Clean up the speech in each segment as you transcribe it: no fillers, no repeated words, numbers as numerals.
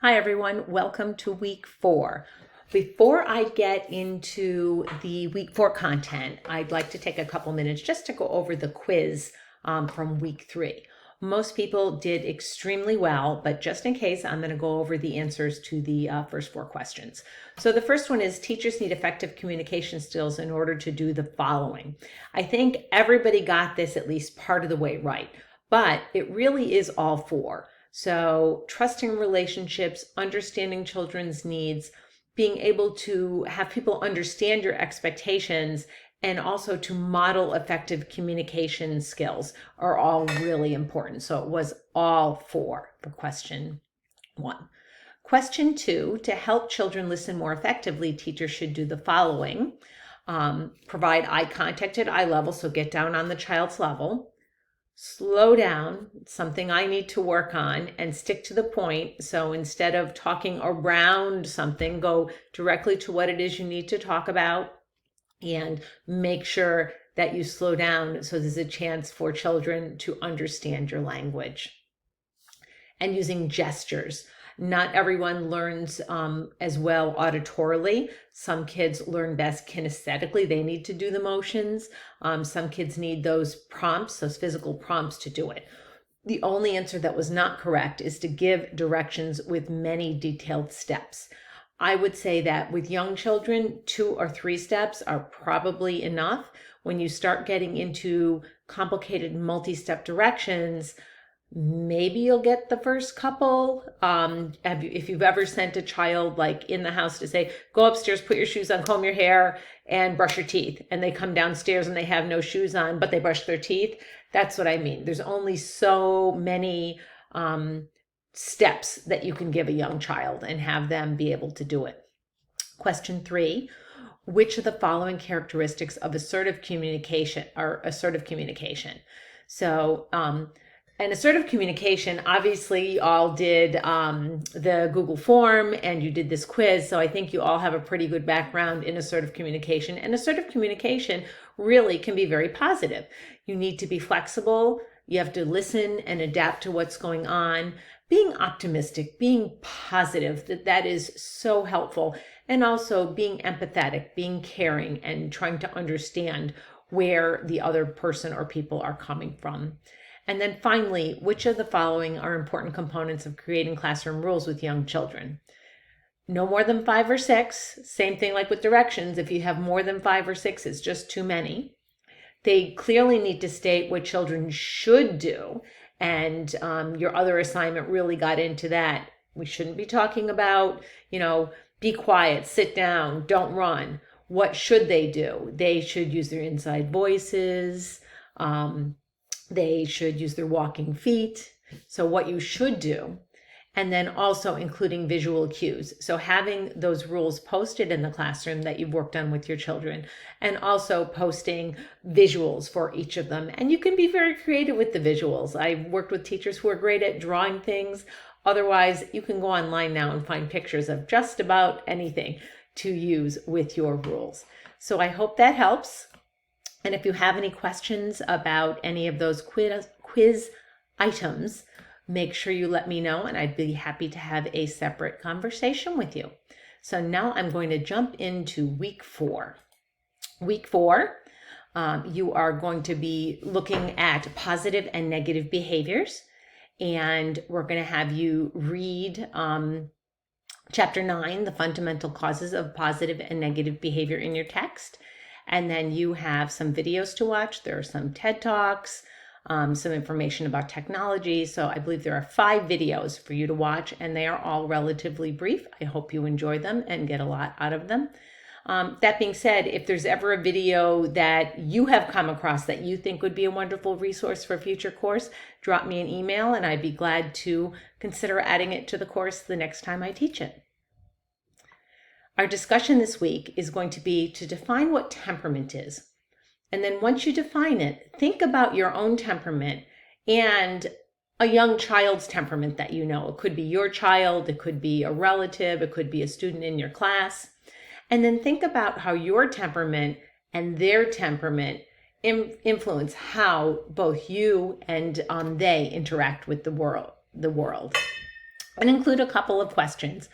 Hi everyone, welcome to week 4. Before I get into the week 4 content, I'd like to take a couple minutes just to go over the quiz from week 3. Most people did extremely well, but just in case, I'm going to go over the answers to the first 4 questions. So the first one is teachers need effective communication skills in order to do the following. I think everybody got this at least part of the way right, but it really is all 4. So trusting relationships, understanding children's needs, being able to have people understand your expectations, and also to model effective communication skills are all really important. So it was all 4 for question 1. Question 2, to help children listen more effectively, teachers should do the following. Provide eye contact at eye level, so get down on the child's level. Slow down, something I need to work on, and stick to the point. So instead of talking around something, go directly to what it is you need to talk about and make sure that you slow down so there's a chance for children to understand your language. And using gestures. Not everyone learns as well auditorily. Some kids learn best kinesthetically. They need to do the motions. Some kids need those prompts, those physical prompts to do it. The only answer that was not correct is to give directions with many detailed steps. I would say that with young children, 2 or 3 steps are probably enough. When you start getting into complicated multi-step directions, maybe you'll get the first couple. If you've ever sent a child like in the house to say, go upstairs, put your shoes on, comb your hair, and brush your teeth, and they come downstairs and they have no shoes on, but they brush their teeth, that's what I mean. There's only so many steps that you can give a young child and have them be able to do it. Question 3, which of the following characteristics of assertive communication are assertive communication? So, and assertive communication, obviously you all did the Google form and you did this quiz, so I think you all have a pretty good background in assertive communication. And assertive communication really can be very positive. You need to be flexible. You have to listen and adapt to what's going on. Being optimistic, being positive, that is so helpful. And also being empathetic, being caring, and trying to understand where the other person or people are coming from. And then finally, which of the following are important components of creating classroom rules with young children? No more than 5 or 6. Same thing like with directions. If you have more than 5 or 6, it's just too many. They clearly need to state what children should do. And your other assignment really got into that. We shouldn't be talking about, be quiet, sit down, don't run. What should they do? They should use their inside voices. They should use their walking feet. So what you should do, and then also including visual cues. So having those rules posted in the classroom that you've worked on with your children, and also posting visuals for each of them. And you can be very creative with the visuals. I've worked with teachers who are great at drawing things. Otherwise, you can go online now and find pictures of just about anything to use with your rules. So I hope that helps. And if you have any questions about any of those quiz items, make sure you let me know and I'd be happy to have a separate conversation with you. So now I'm going to jump into week 4. Week 4, you are going to be looking at positive and negative behaviors. And we're going to have you read chapter 9, the fundamental causes of positive and negative behavior in your text. And then you have some videos to watch. There are some TED Talks, some information about technology. So I believe there are 5 videos for you to watch, and they are all relatively brief. I hope you enjoy them and get a lot out of them. That being said, if there's ever a video that you have come across that you think would be a wonderful resource for a future course, drop me an email and I'd be glad to consider adding it to the course the next time I teach it. Our discussion this week is going to be to define what temperament is. And then once you define it, think about your own temperament and a young child's temperament that you know. It could be your child, it could be a relative, it could be a student in your class. And then think about how your temperament and their temperament influence how both you and they interact with the world. and include a couple of questions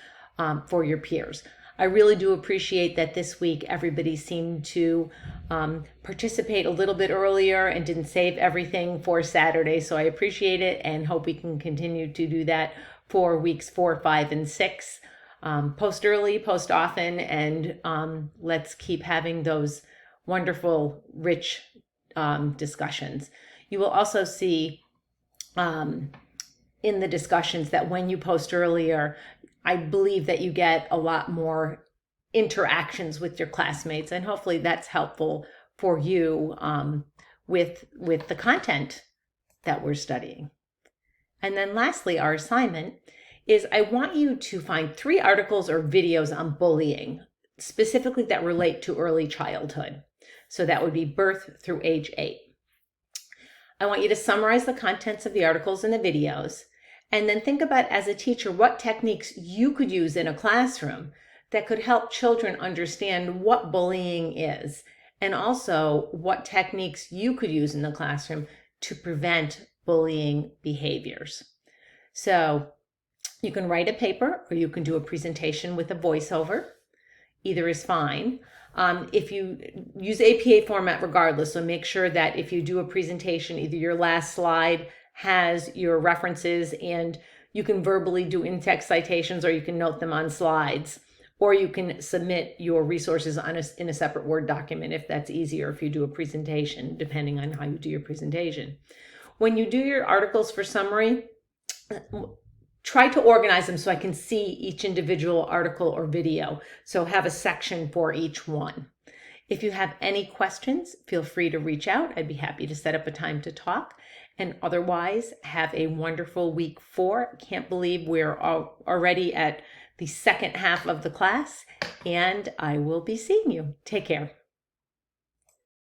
for your peers. I really do appreciate that this week everybody seemed to participate a little bit earlier and didn't save everything for Saturday. So I appreciate it and hope we can continue to do that for weeks 4, 5, and 6. Post early, post often, and let's keep having those wonderful, rich discussions. You will also see in the discussions that when you post earlier, I believe that you get a lot more interactions with your classmates, and hopefully that's helpful for you with the content that we're studying. And then lastly, our assignment is I want you to find 3 articles or videos on bullying, specifically that relate to early childhood. So that would be birth through age 8. I want you to summarize the contents of the articles and the videos, and then think about, as a teacher, what techniques you could use in a classroom that could help children understand what bullying is, and also what techniques you could use in the classroom to prevent bullying behaviors. So you can write a paper or you can do a presentation with a voiceover. Either is fine. If you use APA format regardless, so make sure that if you do a presentation, either your last slide has your references and you can verbally do in-text citations, or you can note them on slides, or you can submit your resources in a separate Word document if that's easier if you do a presentation, depending on how you do your presentation. When you do your articles for summary, try to organize them so I can see each individual article or video. So have a section for each one. If you have any questions, feel free to reach out. I'd be happy to set up a time to talk. And otherwise, have a wonderful week 4. Can't believe we're already at the second half of the class, and I will be seeing you. Take care.